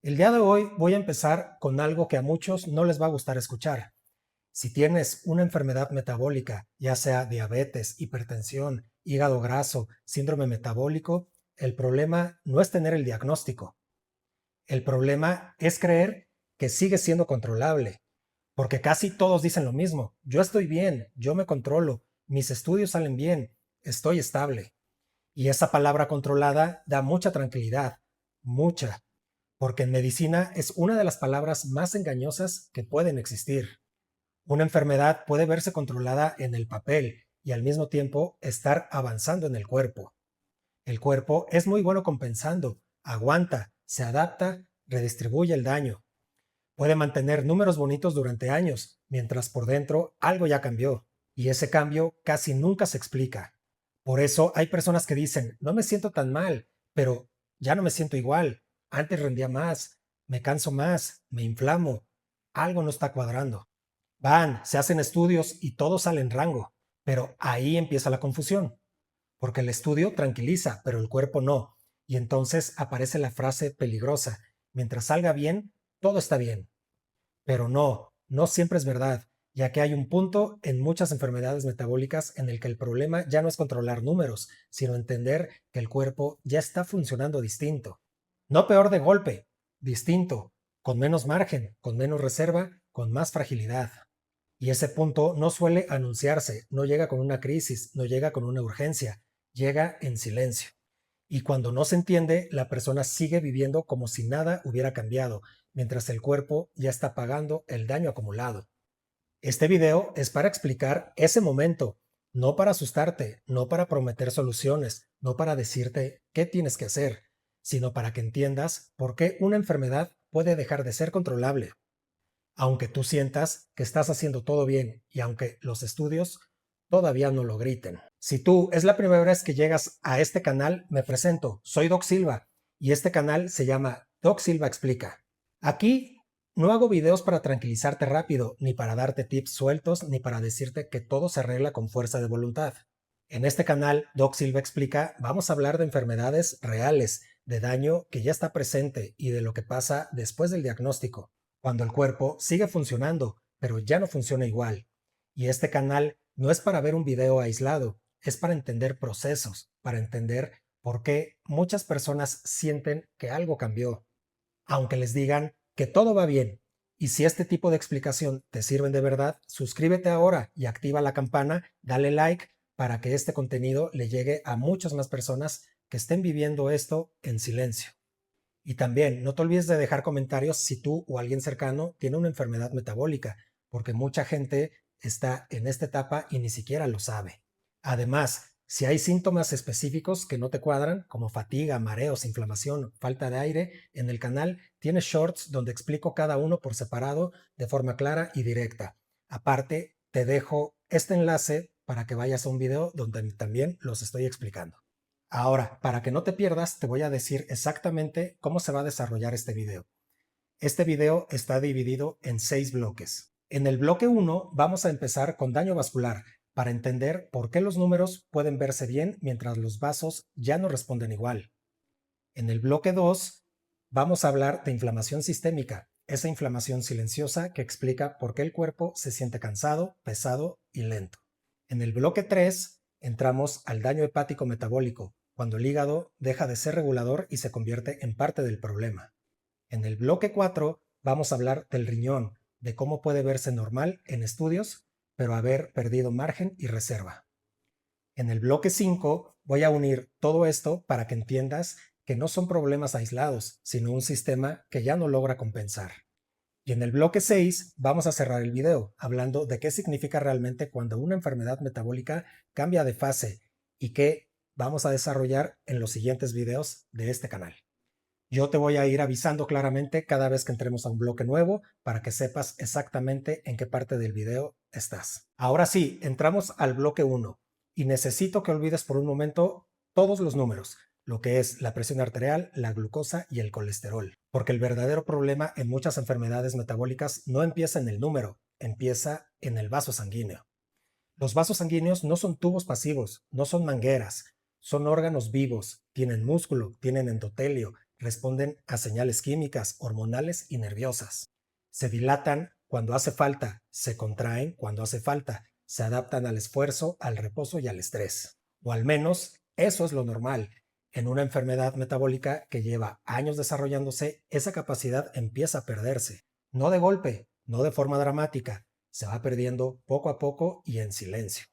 El día de hoy voy a empezar con algo que a muchos no les va a gustar escuchar. Si tienes una enfermedad metabólica, ya sea diabetes, hipertensión, hígado graso, síndrome metabólico, el problema no es tener el diagnóstico. El problema es creer que sigue siendo controlable, porque casi todos dicen lo mismo. Yo estoy bien, yo me controlo, mis estudios salen bien, estoy estable. Y esa palabra controlada da mucha tranquilidad, mucha, porque en medicina es una de las palabras más engañosas que pueden existir. Una enfermedad puede verse controlada en el papel y al mismo tiempo estar avanzando en el cuerpo. El cuerpo es muy bueno compensando, aguanta, se adapta, redistribuye el daño. Puede mantener números bonitos durante años, mientras por dentro algo ya cambió, y ese cambio casi nunca se explica. Por eso hay personas que dicen, no me siento tan mal, pero ya no me siento igual, antes rendía más, me canso más, me inflamo, algo no está cuadrando. Van, se hacen estudios y todo sale en rango, pero ahí empieza la confusión, porque el estudio tranquiliza, pero el cuerpo no, y entonces aparece la frase peligrosa, mientras salga bien, todo está bien. Pero no, no siempre es verdad, ya que hay un punto en muchas enfermedades metabólicas en el que el problema ya no es controlar números, sino entender que el cuerpo ya está funcionando distinto. No peor de golpe, distinto, con menos margen, con menos reserva, con más fragilidad. Y ese punto no suele anunciarse, no llega con una crisis, no llega con una urgencia, llega en silencio. Y cuando no se entiende, la persona sigue viviendo como si nada hubiera cambiado, mientras el cuerpo ya está pagando el daño acumulado. Este video es para explicar ese momento, no para asustarte, no para prometer soluciones, no para decirte qué tienes que hacer, sino para que entiendas por qué una enfermedad puede dejar de ser controlable, aunque tú sientas que estás haciendo todo bien y aunque los estudios todavía no lo griten. Si tú es la primera vez que llegas a este canal, me presento, soy Doc Silva y este canal se llama Doc Silva Explica. Aquí no hago videos para tranquilizarte rápido, ni para darte tips sueltos, ni para decirte que todo se arregla con fuerza de voluntad. En este canal, Doc Silva Explica, vamos a hablar de enfermedades reales, de daño que ya está presente y de lo que pasa después del diagnóstico, cuando el cuerpo sigue funcionando, pero ya no funciona igual. Y este canal no es para ver un video aislado, es para entender procesos, para entender por qué muchas personas sienten que algo cambió, aunque les digan que todo va bien. Y si este tipo de explicación te sirven de verdad, suscríbete ahora y activa la campana, dale like para que este contenido le llegue a muchas más personas que estén viviendo esto en silencio. Y también no te olvides de dejar comentarios si tú o alguien cercano tiene una enfermedad metabólica, porque mucha gente está en esta etapa y ni siquiera lo sabe. Además, si hay síntomas específicos que no te cuadran, como fatiga, mareos, inflamación, falta de aire, en el canal tienes shorts donde explico cada uno por separado de forma clara y directa. Aparte, te dejo este enlace para que vayas a un video donde también los estoy explicando. Ahora, para que no te pierdas, te voy a decir exactamente cómo se va a desarrollar este video. Este video está dividido en 6 bloques. En el bloque 1 vamos a empezar con daño vascular para entender por qué los números pueden verse bien mientras los vasos ya no responden igual. En el bloque 2 vamos a hablar de inflamación sistémica, esa inflamación silenciosa que explica por qué el cuerpo se siente cansado, pesado y lento. En el bloque 3 entramos al daño hepático metabólico, cuando el hígado deja de ser regulador y se convierte en parte del problema. En el bloque 4 vamos a hablar del riñón, de cómo puede verse normal en estudios, pero haber perdido margen y reserva. En el bloque 5 voy a unir todo esto para que entiendas que no son problemas aislados, sino un sistema que ya no logra compensar. Y en el bloque 6 vamos a cerrar el video hablando de qué significa realmente cuando una enfermedad metabólica cambia de fase y qué vamos a desarrollar en los siguientes videos de este canal. Yo te voy a ir avisando claramente cada vez que entremos a un bloque nuevo para que sepas exactamente en qué parte del video estás. Ahora sí, entramos al bloque 1 y necesito que olvides por un momento todos los números, lo que es la presión arterial, la glucosa y el colesterol, porque el verdadero problema en muchas enfermedades metabólicas no empieza en el número, empieza en el vaso sanguíneo. Los vasos sanguíneos no son tubos pasivos, no son mangueras, son órganos vivos, tienen músculo, tienen endotelio, responden a señales químicas, hormonales y nerviosas. Se dilatan cuando hace falta, se contraen cuando hace falta, se adaptan al esfuerzo, al reposo y al estrés. O al menos eso es lo normal. En una enfermedad metabólica que lleva años desarrollándose, esa capacidad empieza a perderse. No de golpe, no de forma dramática, se va perdiendo poco a poco y en silencio.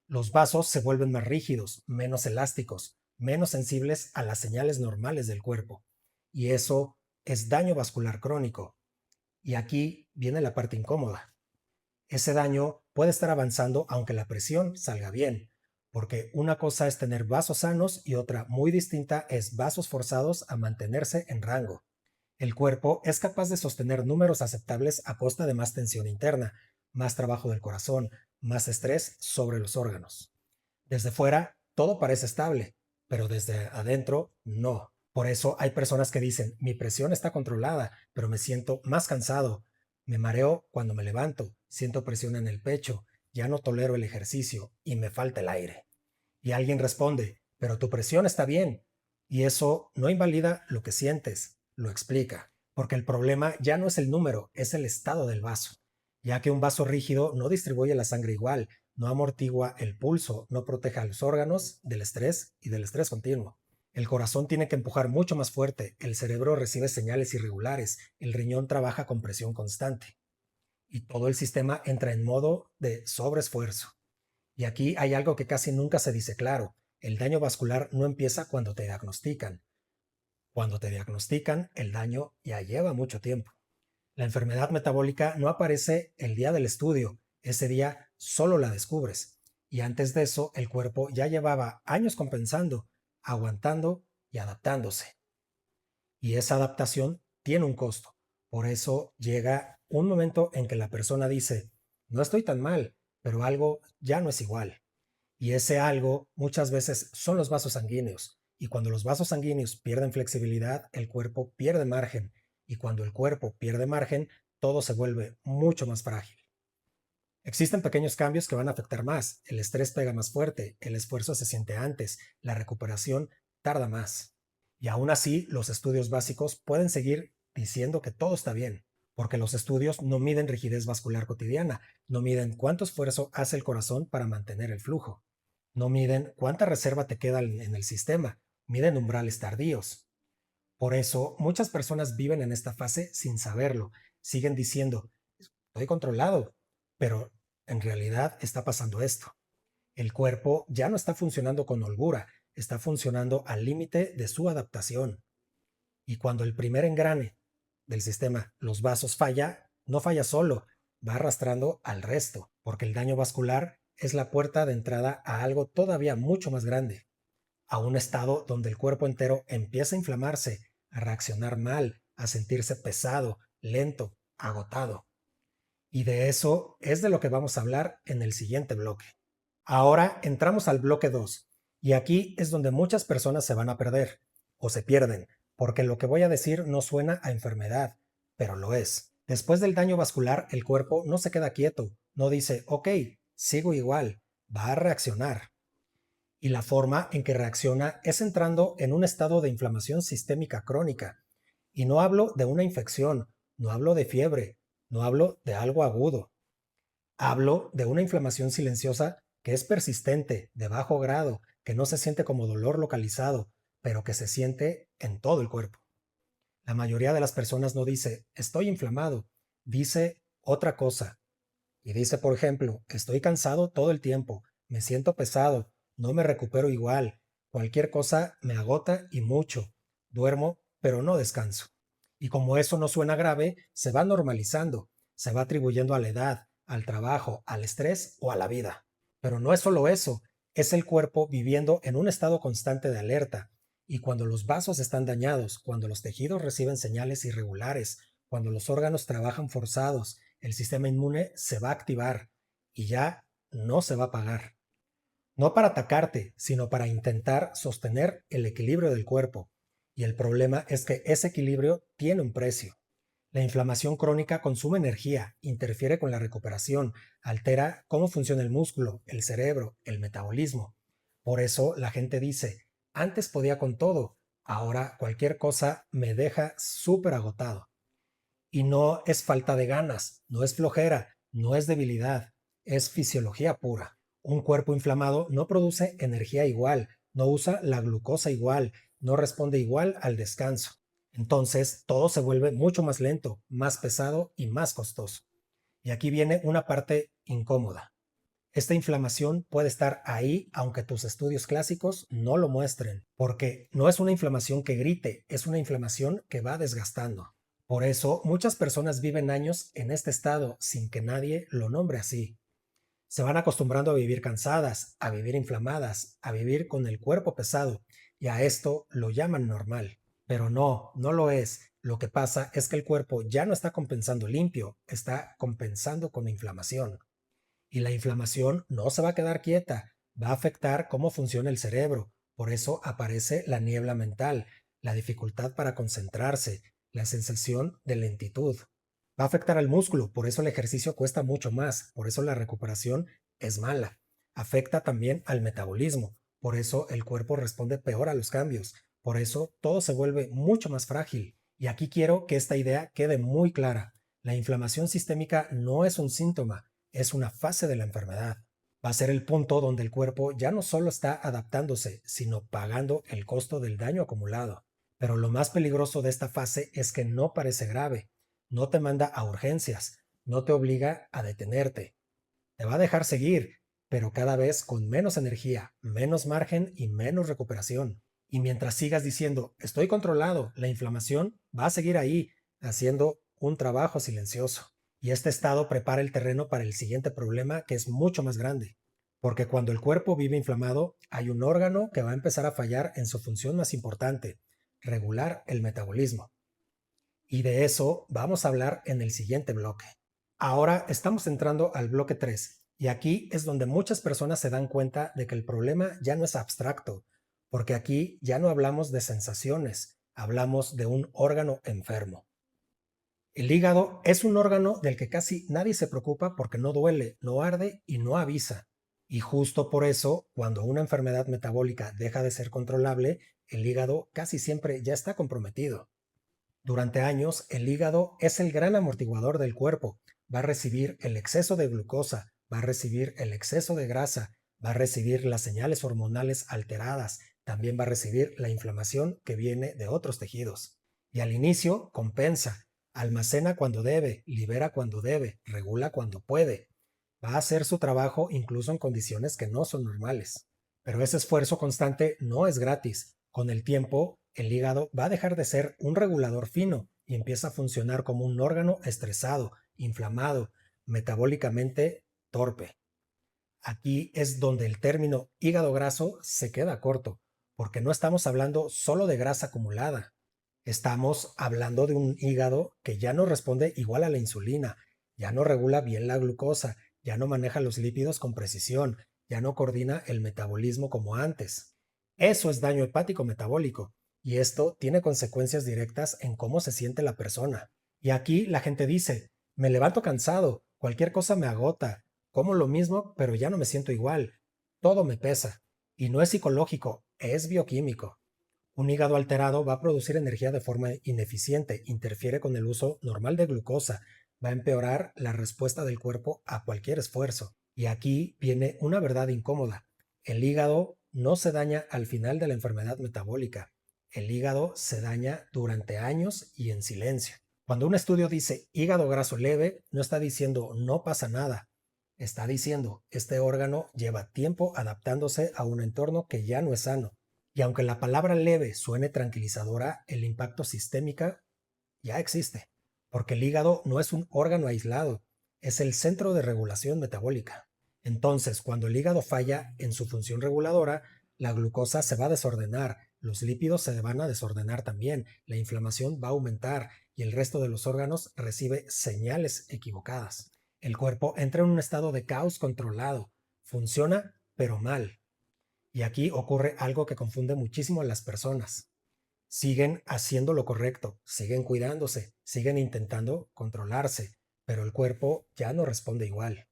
Los vasos se vuelven más rígidos, menos elásticos, menos sensibles a las señales normales del cuerpo. Y eso es daño vascular crónico. Y aquí viene la parte incómoda. Ese daño puede estar avanzando aunque la presión salga bien, porque una cosa es tener vasos sanos y otra muy distinta es vasos forzados a mantenerse en rango. El cuerpo es capaz de sostener números aceptables a costa de más tensión interna, más trabajo del corazón, más estrés sobre los órganos. Desde fuera, todo parece estable, pero desde adentro, no. Por eso hay personas que dicen, mi presión está controlada, pero me siento más cansado, me mareo cuando me levanto, siento presión en el pecho, ya no tolero el ejercicio y me falta el aire. Y alguien responde, pero tu presión está bien. Y eso no invalida lo que sientes, lo explica. Porque el problema ya no es el número, es el estado del vaso. Ya que un vaso rígido no distribuye la sangre igual, no amortigua el pulso, no protege a los órganos del estrés y del estrés continuo. El corazón tiene que empujar mucho más fuerte, el cerebro recibe señales irregulares, el riñón trabaja con presión constante. Y todo el sistema entra en modo de sobreesfuerzo. Y aquí hay algo que casi nunca se dice claro. El daño vascular no empieza cuando te diagnostican. Cuando te diagnostican, el daño ya lleva mucho tiempo. La enfermedad metabólica no aparece el día del estudio. Ese día solo la descubres. Y antes de eso, el cuerpo ya llevaba años compensando, aguantando y adaptándose. Y esa adaptación tiene un costo. Por eso llega un momento en que la persona dice, no estoy tan mal, pero algo ya no es igual. Y ese algo muchas veces son los vasos sanguíneos. Y cuando los vasos sanguíneos pierden flexibilidad, el cuerpo pierde margen. Y cuando el cuerpo pierde margen, todo se vuelve mucho más frágil. Existen pequeños cambios que van a afectar más. El estrés pega más fuerte, el esfuerzo se siente antes, la recuperación tarda más. Y aún así, los estudios básicos pueden seguir diciendo que todo está bien, porque los estudios no miden rigidez vascular cotidiana, no miden cuánto esfuerzo hace el corazón para mantener el flujo, no miden cuánta reserva te queda en el sistema, miden umbrales tardíos. Por eso, muchas personas viven en esta fase sin saberlo, siguen diciendo, estoy controlado, pero en realidad está pasando esto. El cuerpo ya no está funcionando con holgura, está funcionando al límite de su adaptación. Y cuando el primer engrane del sistema, los vasos, falla, no falla solo, va arrastrando al resto, porque el daño vascular es la puerta de entrada a algo todavía mucho más grande, a un estado donde el cuerpo entero empieza a inflamarse, a reaccionar mal, a sentirse pesado, lento, agotado. Y de eso es de lo que vamos a hablar en el siguiente bloque. Ahora entramos al bloque 2 y aquí es donde muchas personas se van a perder o se pierden, porque lo que voy a decir no suena a enfermedad, pero lo es. Después del daño vascular, el cuerpo no se queda quieto, no dice, ok, sigo igual, va a reaccionar. Y la forma en que reacciona es entrando en un estado de inflamación sistémica crónica. Y no hablo de una infección, no hablo de fiebre, no hablo de algo agudo. Hablo de una inflamación silenciosa que es persistente, de bajo grado, que no se siente como dolor localizado, pero que se siente en todo el cuerpo. La mayoría de las personas no dice, estoy inflamado, dice otra cosa. Y dice, por ejemplo, estoy cansado todo el tiempo, me siento pesado, no me recupero igual, cualquier cosa me agota y mucho, duermo, pero no descanso. Y como eso no suena grave, se va normalizando, se va atribuyendo a la edad, al trabajo, al estrés o a la vida. Pero no es solo eso, es el cuerpo viviendo en un estado constante de alerta. Y cuando los vasos están dañados, cuando los tejidos reciben señales irregulares, cuando los órganos trabajan forzados, el sistema inmune se va a activar y ya no se va a apagar. No para atacarte, sino para intentar sostener el equilibrio del cuerpo. Y el problema es que ese equilibrio tiene un precio. La inflamación crónica consume energía, interfiere con la recuperación, altera cómo funciona el músculo, el cerebro, el metabolismo. Por eso la gente dice, antes podía con todo, Ahora cualquier cosa me deja súper agotado. Y no es falta de ganas, no es flojera, no es debilidad, es fisiología pura. Un cuerpo inflamado no produce energía igual, no usa la glucosa igual, no responde igual al descanso. Entonces todo se vuelve mucho más lento, más pesado y más costoso. Y aquí viene una parte incómoda. Esta inflamación puede estar ahí aunque tus estudios clásicos no lo muestren, porque no es una inflamación que grite, es una inflamación que va desgastando. Por eso muchas personas viven años en este estado sin que nadie lo nombre así. Se van acostumbrando a vivir cansadas, a vivir inflamadas, a vivir con el cuerpo pesado, y a esto lo llaman normal. Pero no, no lo es. Lo que pasa es que el cuerpo ya no está compensando limpio, está compensando con inflamación. Y la inflamación no se va a quedar quieta, va a afectar cómo funciona el cerebro. Por eso aparece la niebla mental, la dificultad para concentrarse, la sensación de lentitud. Va a afectar al músculo, por eso el ejercicio cuesta mucho más, por eso la recuperación es mala. Afecta también al metabolismo, por eso el cuerpo responde peor a los cambios, por eso todo se vuelve mucho más frágil. Y aquí quiero que esta idea quede muy clara. La inflamación sistémica no es un síntoma, es una fase de la enfermedad. Va a ser el punto donde el cuerpo ya no solo está adaptándose, sino pagando el costo del daño acumulado. Pero lo más peligroso de esta fase es que no parece grave, no te manda a urgencias, no te obliga a detenerte. Te va a dejar seguir, pero cada vez con menos energía, menos margen y menos recuperación. Y mientras sigas diciendo, estoy controlado, la inflamación va a seguir ahí, haciendo un trabajo silencioso. Y este estado prepara el terreno para el siguiente problema, que es mucho más grande. Porque cuando el cuerpo vive inflamado, hay un órgano que va a empezar a fallar en su función más importante, regular el metabolismo. Y de eso vamos a hablar en el siguiente bloque. Ahora estamos entrando al bloque 3 y aquí es donde muchas personas se dan cuenta de que el problema ya no es abstracto, porque aquí ya no hablamos de sensaciones, hablamos de un órgano enfermo. El hígado es un órgano del que casi nadie se preocupa porque no duele, no arde y no avisa. Y justo por eso, cuando una enfermedad metabólica deja de ser controlable, el hígado casi siempre ya está comprometido. Durante años, el hígado es el gran amortiguador del cuerpo. Va a recibir el exceso de glucosa, va a recibir el exceso de grasa, va a recibir las señales hormonales alteradas, también va a recibir la inflamación que viene de otros tejidos. Y al inicio, compensa, almacena cuando debe, libera cuando debe, regula cuando puede. Va a hacer su trabajo incluso en condiciones que no son normales. Pero ese esfuerzo constante no es gratis. Con el tiempo, el hígado va a dejar de ser un regulador fino y empieza a funcionar como un órgano estresado, inflamado, metabólicamente torpe. Aquí es donde el término hígado graso se queda corto, porque no estamos hablando solo de grasa acumulada. Estamos hablando de un hígado que ya no responde igual a la insulina, ya no regula bien la glucosa, ya no maneja los lípidos con precisión, ya no coordina el metabolismo como antes. Eso es daño hepático metabólico y esto tiene consecuencias directas en cómo se siente la persona. Y aquí la gente dice, me levanto cansado, cualquier cosa me agota, como lo mismo, pero ya no me siento igual, todo me pesa. Y no es psicológico, es bioquímico. Un hígado alterado va a producir energía de forma ineficiente, interfiere con el uso normal de glucosa, va a empeorar la respuesta del cuerpo a cualquier esfuerzo. Y aquí viene una verdad incómoda. El hígado no se daña al final de la enfermedad metabólica. El hígado se daña durante años y en silencio. Cuando un estudio dice hígado graso leve, no está diciendo no pasa nada. Está diciendo este órgano lleva tiempo adaptándose a un entorno que ya no es sano. Y aunque la palabra leve suene tranquilizadora, el impacto sistémico ya existe, porque el hígado no es un órgano aislado, es el centro de regulación metabólica. Entonces, cuando el hígado falla en su función reguladora, la glucosa se va a desordenar, los lípidos se van a desordenar también, la inflamación va a aumentar y el resto de los órganos recibe señales equivocadas. El cuerpo entra en un estado de caos controlado, funciona pero mal. Y aquí ocurre algo que confunde muchísimo a las personas. Siguen haciendo lo correcto, siguen cuidándose, siguen intentando controlarse, pero el cuerpo ya no responde igual.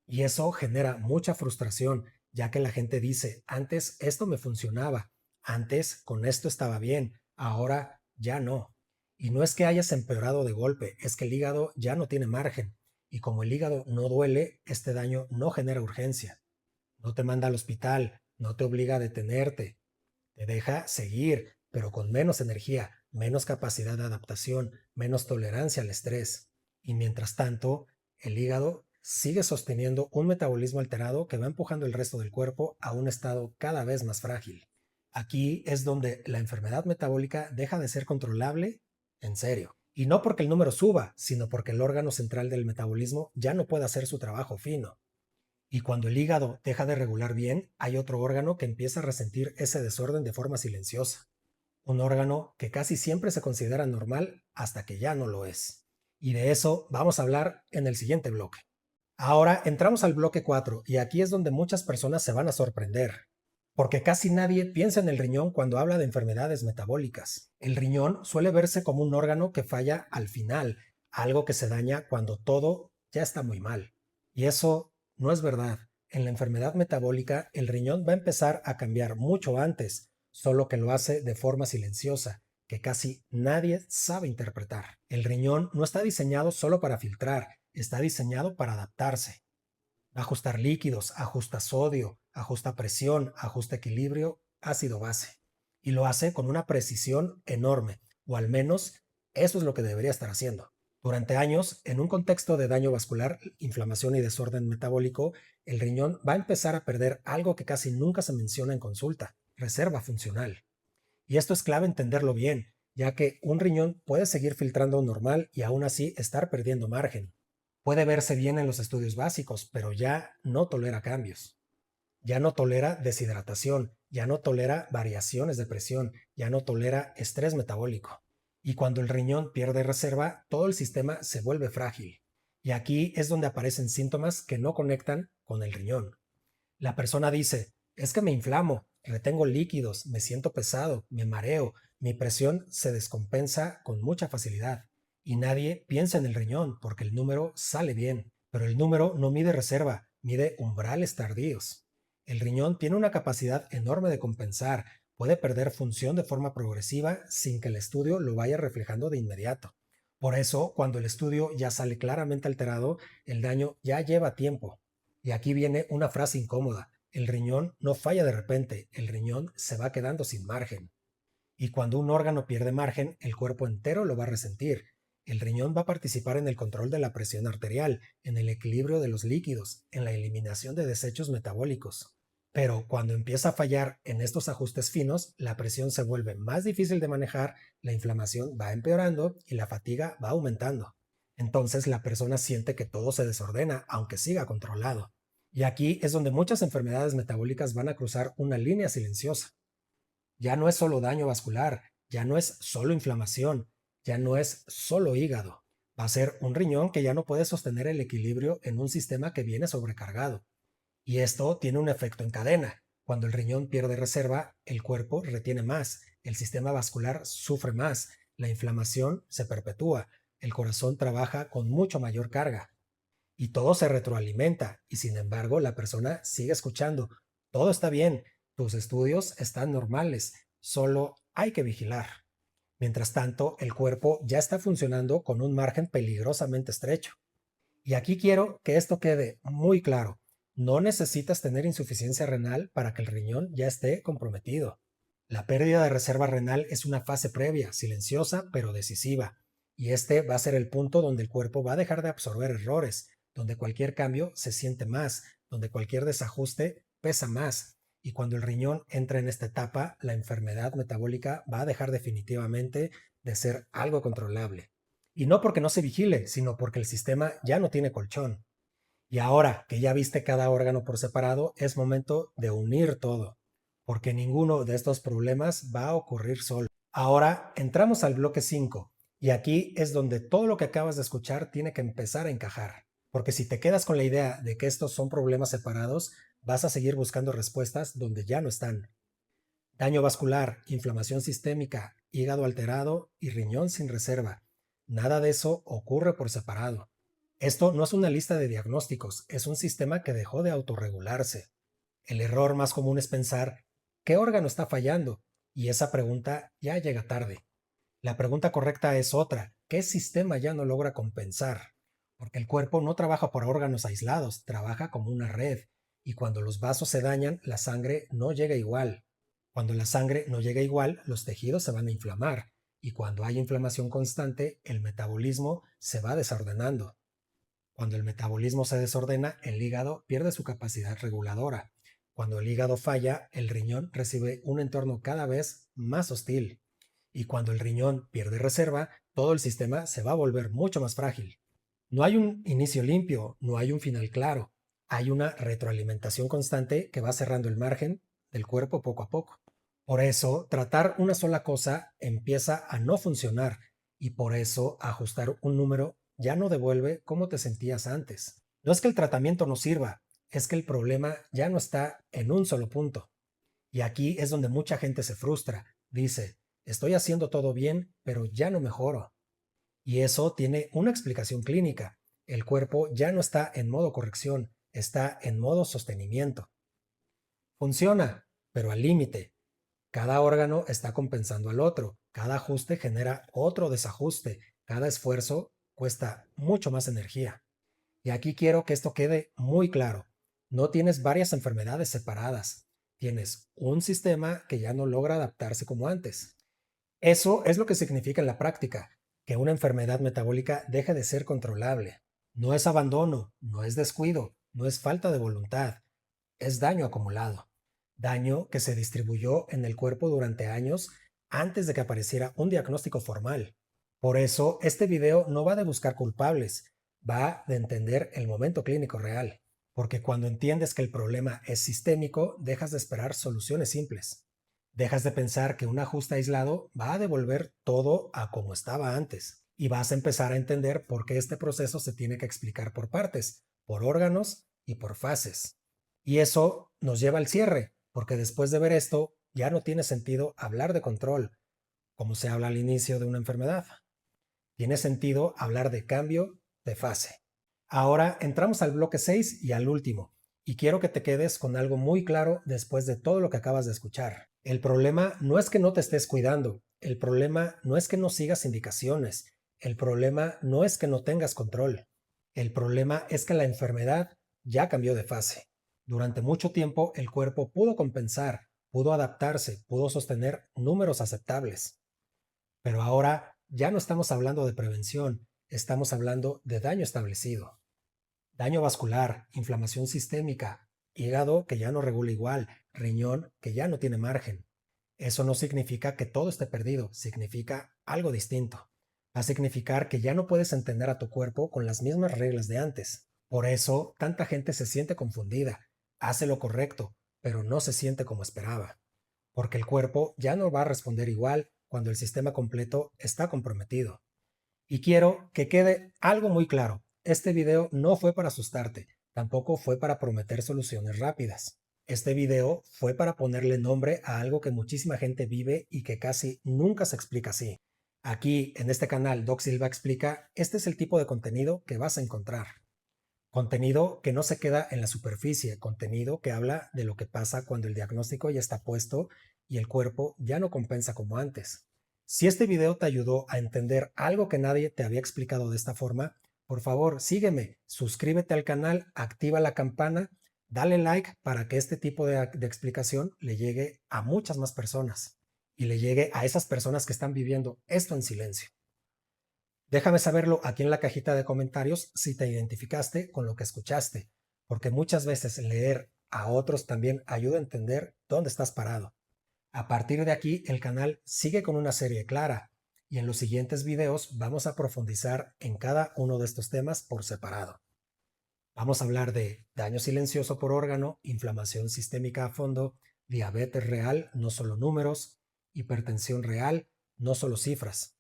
Y eso genera mucha frustración, ya que la gente dice, antes esto me funcionaba, Antes con esto estaba bien, ahora ya no. Y no es que hayas empeorado de golpe, es que el hígado ya no tiene margen. Y como el hígado no duele, este daño no genera urgencia. No te manda al hospital, no te obliga a detenerte, te deja seguir, pero con menos energía, menos capacidad de adaptación, menos tolerancia al estrés. Y mientras tanto, el hígado sigue sosteniendo un metabolismo alterado que va empujando el resto del cuerpo a un estado cada vez más frágil. Aquí es donde la enfermedad metabólica deja de ser controlable en serio. Y no porque el número suba, sino porque el órgano central del metabolismo ya no puede hacer su trabajo fino. Y cuando el hígado deja de regular bien, hay otro órgano que empieza a resentir ese desorden de forma silenciosa. Un órgano que casi siempre se considera normal hasta que ya no lo es. Y de eso vamos a hablar en el siguiente bloque. Ahora entramos al bloque 4 y aquí es donde muchas personas se van a sorprender, porque casi nadie piensa en el riñón cuando habla de enfermedades metabólicas. El riñón suele verse como un órgano que falla al final, algo que se daña cuando todo ya está muy mal. Y eso no es verdad. En la enfermedad metabólica, el riñón va a empezar a cambiar mucho antes, solo que lo hace de forma silenciosa, que casi nadie sabe interpretar. El riñón no está diseñado solo para filtrar, está diseñado para adaptarse. Va a ajustar líquidos, ajusta sodio, ajusta presión, ajusta equilibrio, ácido base. Y lo hace con una precisión enorme, o al menos eso es lo que debería estar haciendo. Durante años, en un contexto de daño vascular, inflamación y desorden metabólico, el riñón va a empezar a perder algo que casi nunca se menciona en consulta, reserva funcional. Y esto es clave entenderlo bien, ya que un riñón puede seguir filtrando normal y aún así estar perdiendo margen. Puede verse bien en los estudios básicos, pero ya no tolera cambios. Ya no tolera deshidratación, ya no tolera variaciones de presión, ya no tolera estrés metabólico. Y cuando el riñón pierde reserva, todo el sistema se vuelve frágil. Y aquí es donde aparecen síntomas que no conectan con el riñón. La persona dice, es que me inflamo, retengo líquidos, me siento pesado, me mareo, mi presión se descompensa con mucha facilidad. Y nadie piensa en el riñón porque el número sale bien, pero el número no mide reserva, mide umbrales tardíos. El riñón tiene una capacidad enorme de compensar, puede perder función de forma progresiva sin que el estudio lo vaya reflejando de inmediato. Por eso, cuando el estudio ya sale claramente alterado, el daño ya lleva tiempo. Y aquí viene una frase incómoda. El riñón no falla de repente, el riñón se va quedando sin margen. Y cuando un órgano pierde margen, el cuerpo entero lo va a resentir. El riñón va a participar en el control de la presión arterial, en el equilibrio de los líquidos, en la eliminación de desechos metabólicos. Pero cuando empieza a fallar en estos ajustes finos, la presión se vuelve más difícil de manejar, la inflamación va empeorando y la fatiga va aumentando. Entonces la persona siente que todo se desordena, aunque siga controlado. Y aquí es donde muchas enfermedades metabólicas van a cruzar una línea silenciosa. Ya no es solo daño vascular, ya no es solo inflamación, ya no es solo hígado. Va a ser un riñón que ya no puede sostener el equilibrio en un sistema que viene sobrecargado. Y esto tiene un efecto en cadena. Cuando el riñón pierde reserva, el cuerpo retiene más, el sistema vascular sufre más, la inflamación se perpetúa, el corazón trabaja con mucho mayor carga. Y todo se retroalimenta, y sin embargo la persona sigue escuchando. Todo está bien, tus estudios están normales, solo hay que vigilar. Mientras tanto, el cuerpo ya está funcionando con un margen peligrosamente estrecho. Y aquí quiero que esto quede muy claro. No necesitas tener insuficiencia renal para que el riñón ya esté comprometido. La pérdida de reserva renal es una fase previa, silenciosa pero decisiva. Y este va a ser el punto donde el cuerpo va a dejar de absorber errores, donde cualquier cambio se siente más, donde cualquier desajuste pesa más. Y cuando el riñón entra en esta etapa, la enfermedad metabólica va a dejar definitivamente de ser algo controlable. Y no porque no se vigile, sino porque el sistema ya no tiene colchón. Y ahora que ya viste cada órgano por separado, es momento de unir todo, porque ninguno de estos problemas va a ocurrir solo. Ahora entramos al bloque 5 y aquí es donde todo lo que acabas de escuchar tiene que empezar a encajar. Porque si te quedas con la idea de que estos son problemas separados, vas a seguir buscando respuestas donde ya no están. Daño vascular, inflamación sistémica, hígado alterado y riñón sin reserva. Nada de eso ocurre por separado. Esto no es una lista de diagnósticos, es un sistema que dejó de autorregularse. El error más común es pensar, ¿qué órgano está fallando? y esa pregunta ya llega tarde. La pregunta correcta es otra: ¿qué sistema ya no logra compensar? Porque el cuerpo no trabaja por órganos aislados, trabaja como una red, y cuando los vasos se dañan, la sangre no llega igual. Cuando la sangre no llega igual, los tejidos se van a inflamar, y cuando hay inflamación constante, el metabolismo se va desordenando. Cuando el metabolismo se desordena, el hígado pierde su capacidad reguladora. Cuando el hígado falla, el riñón recibe un entorno cada vez más hostil. Y cuando el riñón pierde reserva, todo el sistema se va a volver mucho más frágil. No hay un inicio limpio, no hay un final claro. Hay una retroalimentación constante que va cerrando el margen del cuerpo poco a poco. Por eso, tratar una sola cosa empieza a no funcionar y por eso ajustar un número ya no devuelve cómo te sentías antes. No es que el tratamiento no sirva, es que el problema ya no está en un solo punto. Y aquí es donde mucha gente se frustra. Dice, estoy haciendo todo bien, pero ya no mejoro. Y eso tiene una explicación clínica. El cuerpo ya no está en modo corrección, está en modo sostenimiento. Funciona, pero al límite. Cada órgano está compensando al otro. Cada ajuste genera otro desajuste. Cada esfuerzo cuesta mucho más energía. Y aquí quiero que esto quede muy claro. No tienes varias enfermedades separadas. Tienes un sistema que ya no logra adaptarse como antes. Eso es lo que significa en la práctica, que una enfermedad metabólica deje de ser controlable. No es abandono, no es descuido, no es falta de voluntad, es daño acumulado. Daño que se distribuyó en el cuerpo durante años antes de que apareciera un diagnóstico formal. Por eso, este video no va de buscar culpables, va de entender el momento clínico real. Porque cuando entiendes que el problema es sistémico, dejas de esperar soluciones simples. Dejas de pensar que un ajuste aislado va a devolver todo a como estaba antes. Y vas a empezar a entender por qué este proceso se tiene que explicar por partes, por órganos y por fases. Y eso nos lleva al cierre, porque después de ver esto, ya no tiene sentido hablar de control, como se habla al inicio de una enfermedad. Tiene sentido hablar de cambio de fase. Ahora entramos al bloque 6 y al último, y quiero que te quedes con algo muy claro después de todo lo que acabas de escuchar. El problema no es que no te estés cuidando, el problema no es que no sigas indicaciones, el problema no es que no tengas control, el problema es que la enfermedad ya cambió de fase. Durante mucho tiempo el cuerpo pudo compensar, pudo adaptarse, pudo sostener números aceptables. Pero ahora ya no estamos hablando de prevención, estamos hablando de daño establecido. Daño vascular, inflamación sistémica, hígado que ya no regula igual, riñón que ya no tiene margen. Eso no significa que todo esté perdido, significa algo distinto. Va a significar que ya no puedes entender a tu cuerpo con las mismas reglas de antes. Por eso, tanta gente se siente confundida, hace lo correcto, pero no se siente como esperaba porque el cuerpo ya no va a responder igual cuando el sistema completo está comprometido. Y quiero que quede algo muy claro. Este video no fue para asustarte, tampoco fue para prometer soluciones rápidas. Este video fue para ponerle nombre a algo que muchísima gente vive y que casi nunca se explica así. Aquí, en este canal, Doc Silva Explica, este es el tipo de contenido que vas a encontrar. Contenido que no se queda en la superficie, contenido que habla de lo que pasa cuando el diagnóstico ya está puesto y el cuerpo ya no compensa como antes. Si este video te ayudó a entender algo que nadie te había explicado de esta forma, por favor sígueme, suscríbete al canal, activa la campana, dale like para que este tipo de explicación le llegue a muchas más personas y le llegue a esas personas que están viviendo esto en silencio. Déjame saberlo aquí en la cajita de comentarios si te identificaste con lo que escuchaste, porque muchas veces leer a otros también ayuda a entender dónde estás parado. A partir de aquí, el canal sigue con una serie clara y en los siguientes videos vamos a profundizar en cada uno de estos temas por separado. Vamos a hablar de daño silencioso por órgano, inflamación sistémica a fondo, diabetes real, no solo números, hipertensión real, no solo cifras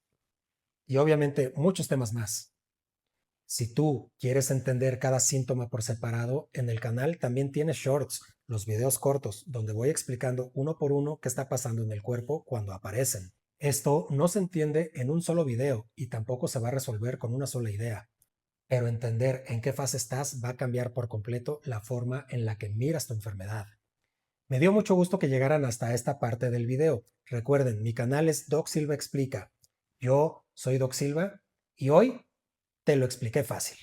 y obviamente muchos temas más. Si tú quieres entender cada síntoma por separado, en el canal también tienes shorts, los videos cortos, donde voy explicando uno por uno qué está pasando en el cuerpo cuando aparecen. Esto no se entiende en un solo video y tampoco se va a resolver con una sola idea, pero entender en qué fase estás va a cambiar por completo la forma en la que miras tu enfermedad. Me dio mucho gusto que llegaran hasta esta parte del video. Recuerden, mi canal es Doc Silva Explica. Yo soy Doc Silva y hoy te lo expliqué fácil.